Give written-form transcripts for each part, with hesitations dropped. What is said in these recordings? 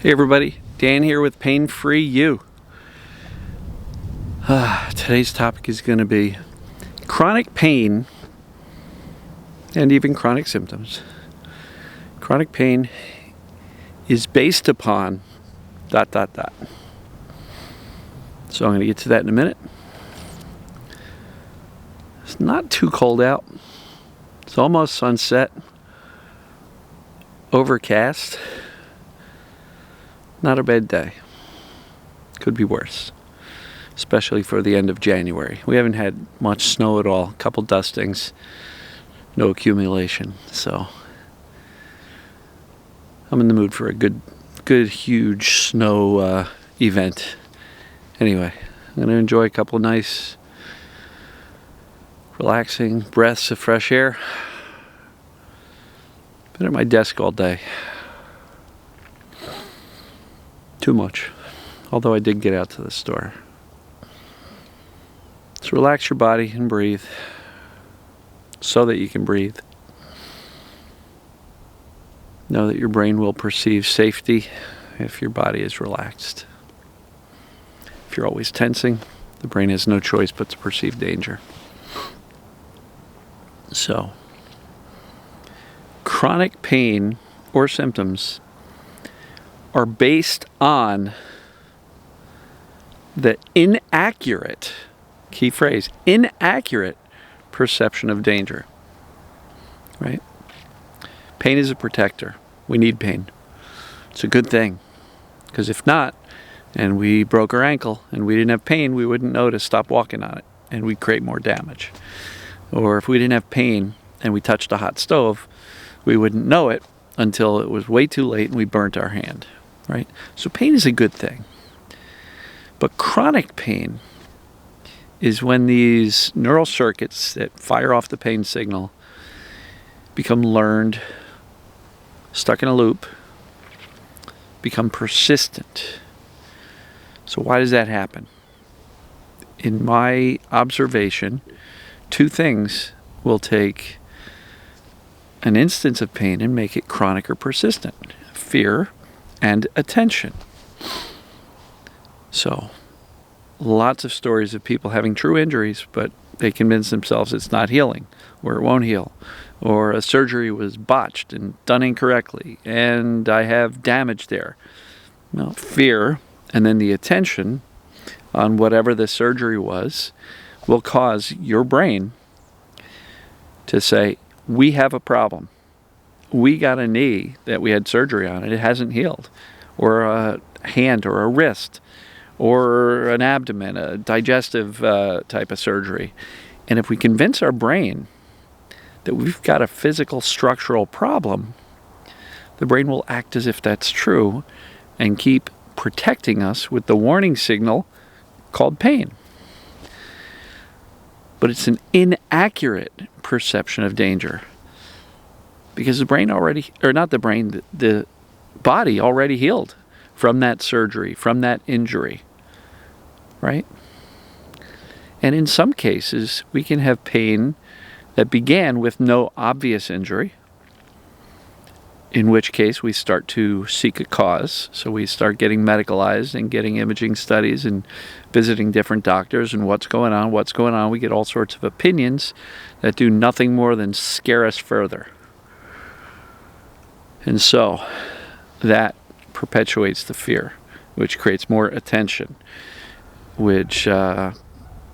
Hey everybody, Dan here with Pain Free You. Today's topic is going to be chronic pain and even chronic symptoms. Chronic pain is based upon ... So I'm going to get to that in a minute. It's not too cold out. It's almost sunset. Overcast. Not a bad day. Could be worse, especially for the end of January. We haven't had much snow at all. A couple dustings, no accumulation. So I'm in the mood for a good huge snow event. Anyway, I'm going to enjoy a couple nice, relaxing breaths of fresh air. Been at my desk all day. Too much, although I did get out to the store. So relax your body and breathe so that you can breathe. Know that your brain will perceive safety if your body is relaxed. If you're always tensing, the brain has no choice but to perceive danger. So, chronic pain or symptoms are based on the inaccurate, key phrase, inaccurate perception of danger, right? Pain is a protector. We need pain. It's a good thing, because if not, and we broke our ankle and we didn't have pain, we wouldn't know to stop walking on it, and we'd create more damage. Or if we didn't have pain and we touched a hot stove, we wouldn't know it until it was way too late and we burnt our hand. Right? So pain is a good thing. But chronic pain is when these neural circuits that fire off the pain signal become learned, stuck in a loop, become persistent. So why does that happen? In my observation, two things will take an instance of pain and make it chronic or persistent. Fear and attention. So, lots of stories of people having true injuries, but they convince themselves it's not healing, or it won't heal, or a surgery was botched and done incorrectly, and I have damage there. Well, fear and then the attention on whatever the surgery was will cause your brain to say, we have a problem. We got a knee that we had surgery on, and it hasn't healed. Or a hand or a wrist, or an abdomen, a digestive type of surgery. And if we convince our brain that we've got a physical structural problem, the brain will act as if that's true and keep protecting us with the warning signal called pain. But it's an inaccurate perception of danger. Because the brain already, or not the brain, the body already healed from that surgery, from that injury, right? And in some cases, we can have pain that began with no obvious injury, in which case we start to seek a cause. So we start getting medicalized and getting imaging studies and visiting different doctors and what's going on. We get all sorts of opinions that do nothing more than scare us further. And so that perpetuates the fear, which creates more attention, which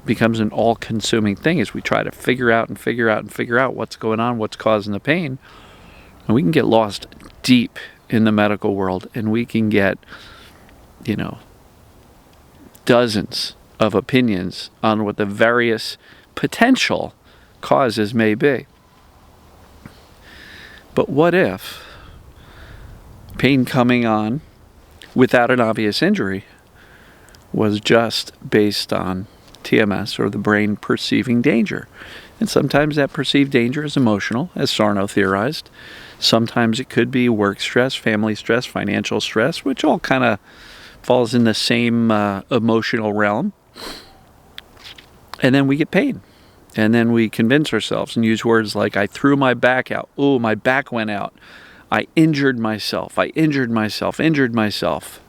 becomes an all-consuming thing as we try to figure out what's going on, what's causing the pain. And we can get lost deep in the medical world, and we can get, dozens of opinions on what the various potential causes may be. But what if pain coming on without an obvious injury was just based on TMS, or the brain perceiving danger? And sometimes that perceived danger is emotional, as Sarno theorized. Sometimes it could be work stress, family stress, financial stress, which all kind of falls in the same emotional realm. And then we get pain. And then we convince ourselves and use words like, I threw my back out. Ooh, my back went out. I injured myself. I injured myself. Injured myself.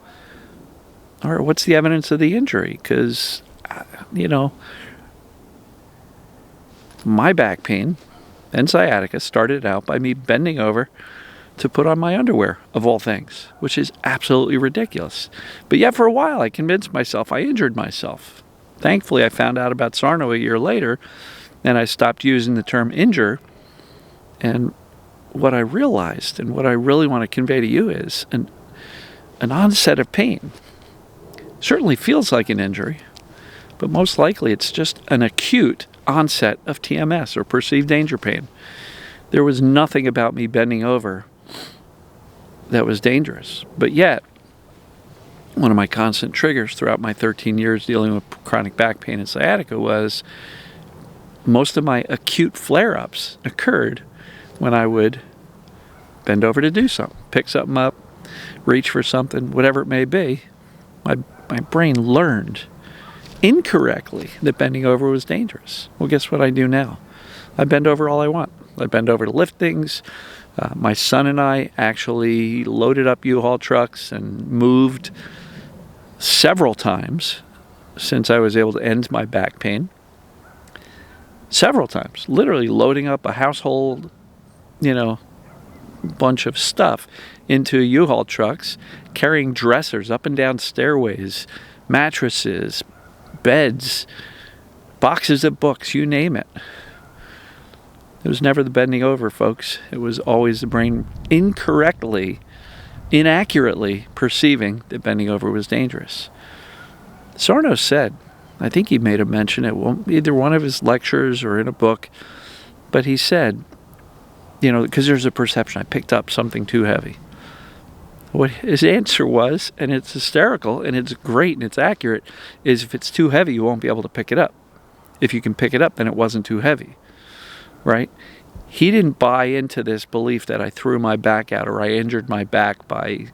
All right, what's the evidence of the injury? Because, my back pain and sciatica started out by me bending over to put on my underwear, of all things, which is absolutely ridiculous. But yet for a while I convinced myself I injured myself. Thankfully I found out about Sarno a year later, and I stopped using the term injure. And what I realized, and what I really want to convey to you, is an onset of pain. Certainly feels like an injury, but most likely it's just an acute onset of TMS, or perceived danger pain. There was nothing about me bending over that was dangerous. But yet, one of my constant triggers throughout my 13 years dealing with chronic back pain and sciatica was most of my acute flare-ups occurred when I would bend over to do something, pick something up, reach for something, whatever it may be. My brain learned incorrectly that bending over was dangerous. Well, guess what I do now? I bend over all I want. I bend over to lift things. My son and I actually loaded up U-Haul trucks and moved several times since I was able to end my back pain. Several times. Literally loading up a household, bunch of stuff into U-Haul trucks, carrying dressers up and down stairways, mattresses, beds, boxes of books, you name it. It was never the bending over, folks. It was always the brain inaccurately perceiving that bending over was dangerous. Sarno said, I think he made a mention at either one of his lectures or in a book, but he said, because there's a perception I picked up something too heavy. What his answer was, and it's hysterical, and it's great, and it's accurate, is if it's too heavy, you won't be able to pick it up. If you can pick it up, then it wasn't too heavy. Right? He didn't buy into this belief that I threw my back out or I injured my back by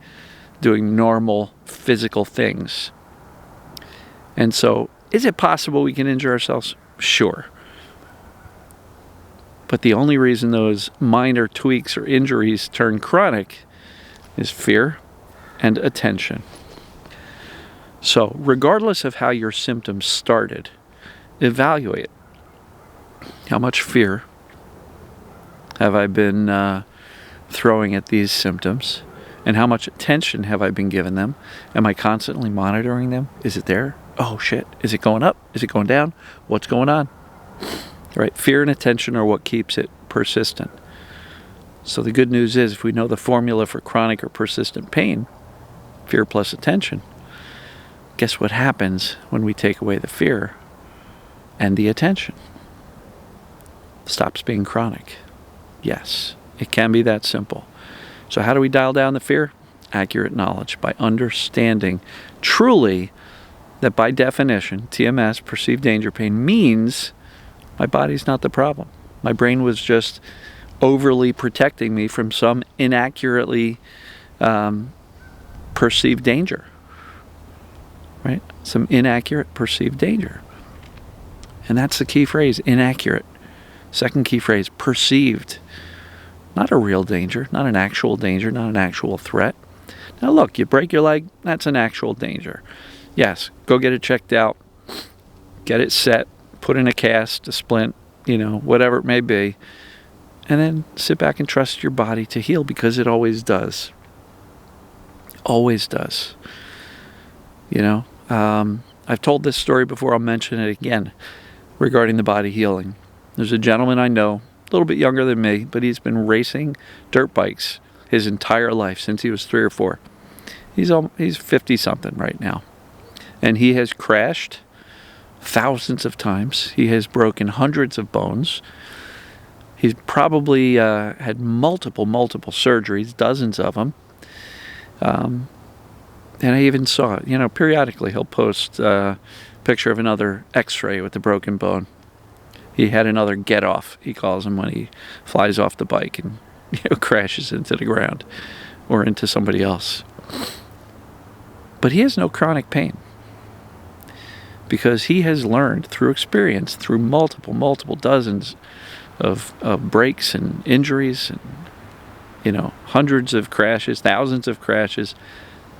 doing normal physical things. And so, is it possible we can injure ourselves? Sure. But the only reason those minor tweaks or injuries turn chronic is fear and attention. So, regardless of how your symptoms started, evaluate how much fear have I been throwing at these symptoms, and how much attention have I been giving them? Am I constantly monitoring them? Is it there? Oh shit, is it going up? Is it going down? What's going on? Right? Fear and attention are what keeps it persistent. So the good news is, if we know the formula for chronic or persistent pain, fear plus attention, guess what happens when we take away the fear and the attention? It stops being chronic. Yes, it can be that simple. So how do we dial down the fear? Accurate knowledge, by understanding truly that by definition, TMS, perceived danger pain, means my body's not the problem. My brain was just overly protecting me from some inaccurately perceived danger. Right? Some inaccurate perceived danger. And that's the key phrase, inaccurate. Second key phrase, perceived. Not a real danger, not an actual danger, not an actual threat. Now look, you break your leg, that's an actual danger. Yes, go get it checked out, get it set, put in a cast, a splint, whatever it may be, and then sit back and trust your body to heal, because it always does. Always does. I've told this story before, I'll mention it again, regarding the body healing. There's a gentleman I know, a little bit younger than me, but he's been racing dirt bikes his entire life, since he was 3 or 4. He's 50-something right now. And he has crashed thousands of times. He has broken hundreds of bones. He's probably had multiple surgeries, dozens of them. And I even saw it. Periodically he'll post a picture of another x-ray with the broken bone. He had another get-off, he calls them, when he flies off the bike and crashes into the ground or into somebody else. But he has no chronic pain, because he has learned through experience, through multiple dozens of breaks and injuries, and hundreds of crashes, thousands of crashes,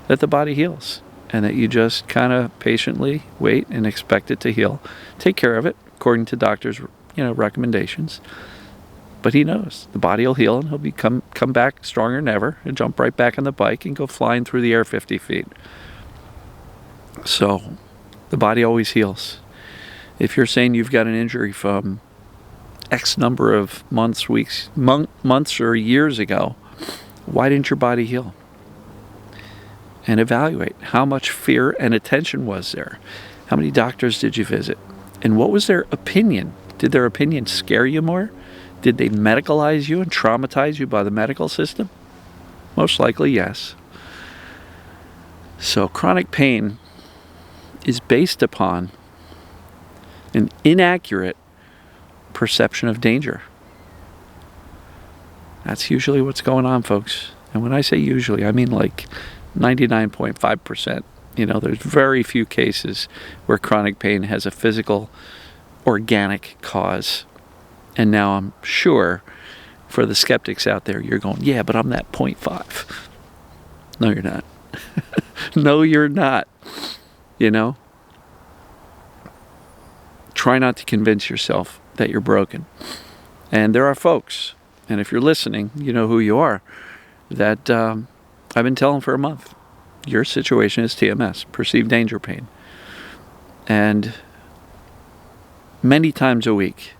that the body heals. And that you just kind of patiently wait and expect it to heal. Take care of it according to doctors' recommendations. But he knows the body will heal and he'll come back stronger than ever and jump right back on the bike and go flying through the air 50 feet. So the body always heals. If you're saying you've got an injury from X number of months, weeks, months or years ago, why didn't your body heal? And evaluate how much fear and attention was there. How many doctors did you visit? And what was their opinion? Did their opinion scare you more? Did they medicalize you and traumatize you by the medical system? Most likely, yes. So chronic pain is based upon an inaccurate perception of danger. That's usually what's going on, folks. And when I say usually, I mean like 99.5%. There's very few cases where chronic pain has a physical, organic cause. And now I'm sure for the skeptics out there, you're going, yeah, but I'm that 0.5. No, you're not. No, you're not. Try not to convince yourself that you're broken. And there are folks, and if you're listening, you know who you are, that I've been telling for a month. Your situation is TMS, perceived danger pain. And many times a week,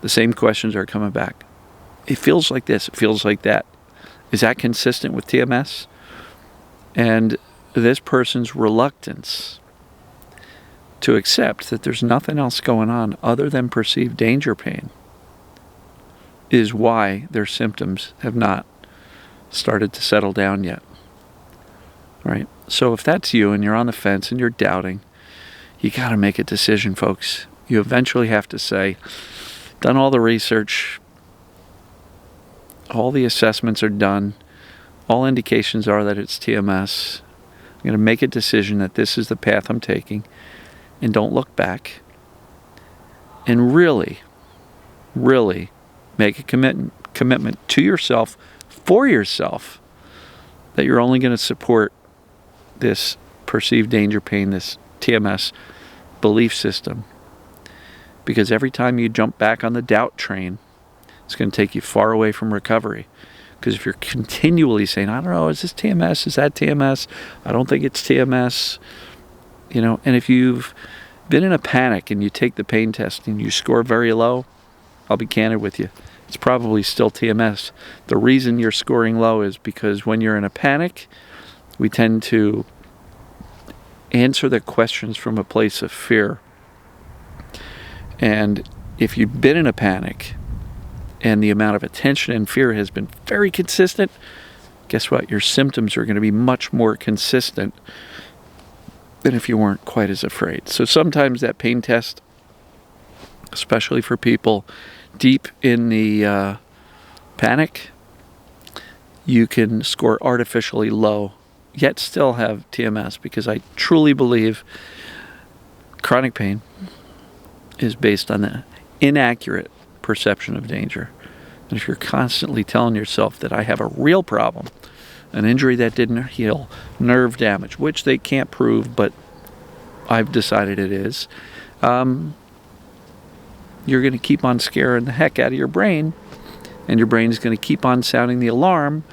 the same questions are coming back. It feels like this, it feels like that. Is that consistent with TMS? And this person's reluctance to accept that there's nothing else going on other than perceived danger pain is why their symptoms have not started to settle down yet. Right? So if that's you and you're on the fence and you're doubting, you got to make a decision, folks. You eventually have to say, done all the research, all the assessments are done, all indications are that it's TMS. I'm going to make a decision that this is the path I'm taking and don't look back. And really, really make a commitment to yourself, for yourself, that you're only going to support this perceived danger pain, this TMS belief system. Because every time you jump back on the doubt train, it's going to take you far away from recovery. Because if you're continually saying, I don't know, is this TMS? Is that TMS? I don't think it's TMS. And if you've been in a panic and you take the pain test and you score very low, I'll be candid with you. It's probably still TMS. The reason you're scoring low is because when you're in a panic, we tend to answer the questions from a place of fear. And if you've been in a panic and the amount of attention and fear has been very consistent, guess what? Your symptoms are going to be much more consistent than if you weren't quite as afraid. So sometimes that pain test, especially for people deep in the panic, you can score artificially low, yet still have TMS, because I truly believe chronic pain is based on the inaccurate perception of danger. And if you're constantly telling yourself that I have a real problem, an injury that didn't heal, nerve damage, which they can't prove, but I've decided it is, you're going to keep on scaring the heck out of your brain, and your brain is going to keep on sounding the alarm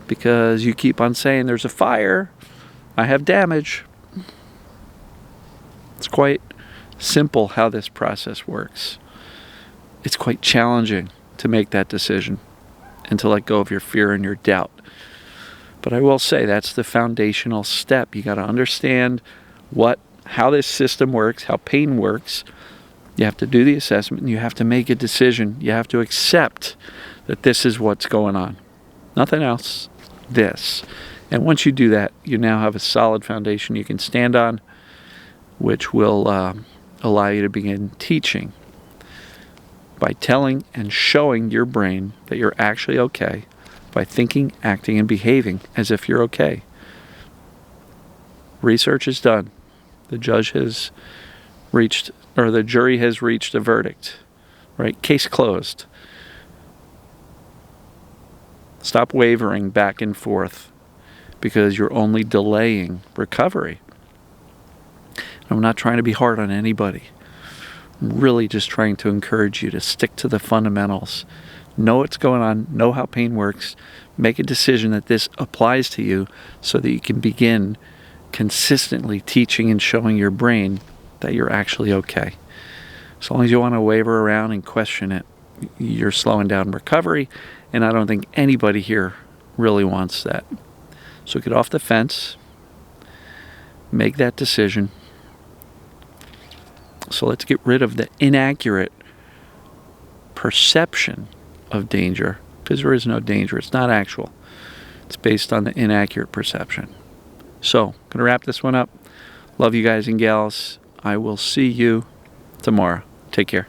because you keep on saying there's a fire, I have damage. It's quite simple how this process works. It's quite challenging to make that decision and to let go of your fear and your doubt. But I will say that's the foundational step. You got to understand how this system works, how pain works. You have to do the assessment and you have to make a decision. You have to accept that this is what's going on. Nothing else. This. And once you do that, you now have a solid foundation you can stand on, which will allow you to begin teaching by telling and showing your brain that you're actually okay, by thinking, acting, and behaving as if you're okay. Research is done. The jury has reached a verdict, right? Case closed. Stop wavering back and forth because you're only delaying recovery. I'm not trying to be hard on anybody. I'm really just trying to encourage you to stick to the fundamentals. Know what's going on, know how pain works, make a decision that this applies to you so that you can begin consistently teaching and showing your brain that you're actually okay. As long as you want to waver around and question it, you're slowing down recovery, and I don't think anybody here really wants that. So get off the fence, make that decision. So let's get rid of the inaccurate perception of danger, because there is no danger. It's not actual. It's based on the inaccurate perception. So, I'm going to wrap this one up. Love you guys and gals. I will see you tomorrow. Take care.